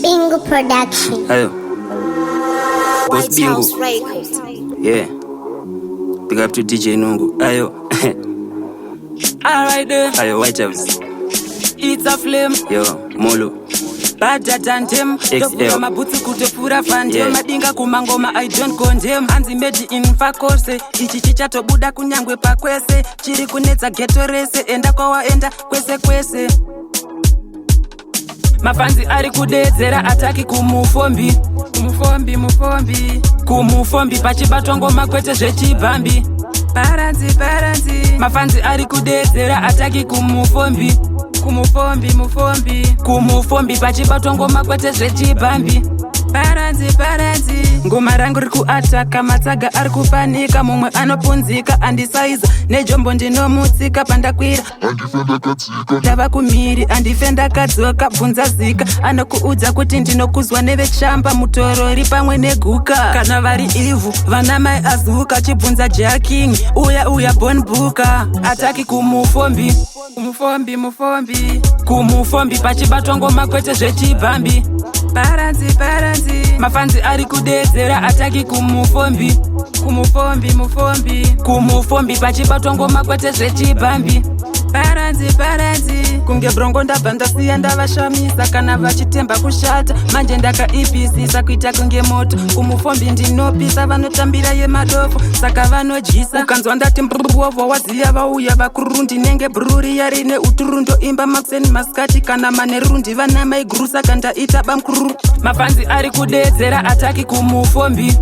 Bingo Production. Ayo. Boss White Bingo. House Records. Yeah. Big up to DJ Nungu. Ayo. Alright then, Ayo, White House. it's a flame. Yo, Molo. Baja tantem, tokura mabutsi kutopura fandem. Yeah. Madinga kumangoma I don't condemn. Hanzi meji infa kose, ichi chichatobuda kunyangwe pakwese. Chiri kunetsa ghetto rese, enda kwa waenda kwese kwese. Mafanzi ari kudedzera ataki kumufombi. Kumufombi pachibatwa ngoma kwete zvechibhambi. Paranzi mafanzi ari kudedzera ataki kumufombi. Kumufombi pachibatwa ngoma kwete zvechibhambi. Paranzi ngoma rangu rikuataka, matsaga ari kupanika, mumwe anopunzika, andisaiza nejombo ndinomutsika, pandakwira ndava kumhiri, andifenda kadzoka, bvunza zika, anokuudza kuti ndinokuzwa nevechamba, mutorori pamwe neguka, kana vari ivhu vana mai azuka, chibvunza jaking, uya bonbuka, ataki kumufombi. Kumufombi pachibatwa ngoma kwete zvechibhambi. Paranzi mafanzi ari kudedzera ataki kumufombi. Kumufombi pachibatwa ngoma kwete zvechibhambi. Paranzi kunge brongo ndabva ndasiya ndavashamisa, kana vachitemba kushata manje ndakaipisisa, kuita kunge moto. Kumufombi ndinopisa, vanotambira yemadofo saka vanodyisa. Ukanzwa ndati mbruvovho waziya vauya vakuru, ndinenge bruriya rine uturundo imba makuseni masikati, kana manerundi vana maiguru saka ndaita bamkuru. Mafanzi ari kudedzera ataki kumufombi.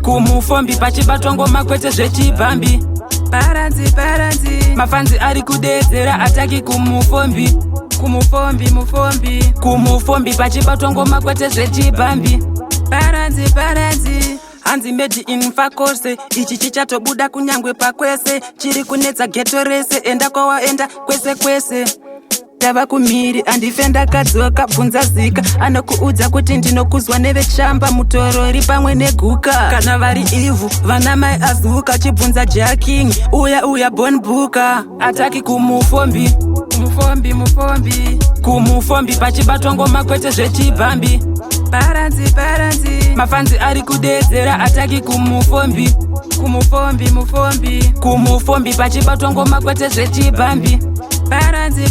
Kumufombi pachibatwa ngoma kwete zvechibhambi. Paranzi mafanzi ari kudedzera ataki kumufombi. Kumufombi pachibatwa ngoma kwete zvechibhambi. Paranzi hanzi meji infa kose, ichi chichatobuda kunyangwe pakwese, chiri kunetsa ghetto rese, enda kwa waenda kwese kwese. Ndava kumhiri, andifenda kadzoka, bvunza zika, anokuudza kuti ndinokuzwa nevechamba, mutorori pamwe neguka, kana vari ivhu vana mai azuka, chibvunza jaking, uya bonbuka, ataki kumufombi. Kumufombi pachibatwa ngoma kwete zvechibhambi. Paranzi mafanzi ari kudedzera ataki kumufombi. Kumufombi pachibatwa ngoma kwete zvechibhambi. Paranzi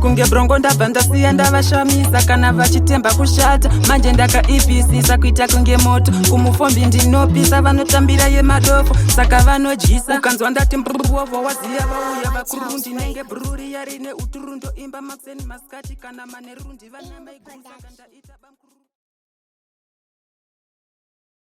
kunge brongo ndabva ndasiya ndavashamisa, kana vachitemba kushata manje ndakaipisisa, kuita kunge moto. Kumufombi ndinopisa, vanotambira yemadofo saka vanodyisa. Ukanzwa ndati mbruvovho waziya vauya vakuru, ndinenge bruriya rine uturundo imba makuseni masikati, kana manerundi vana maiguru saka ndaita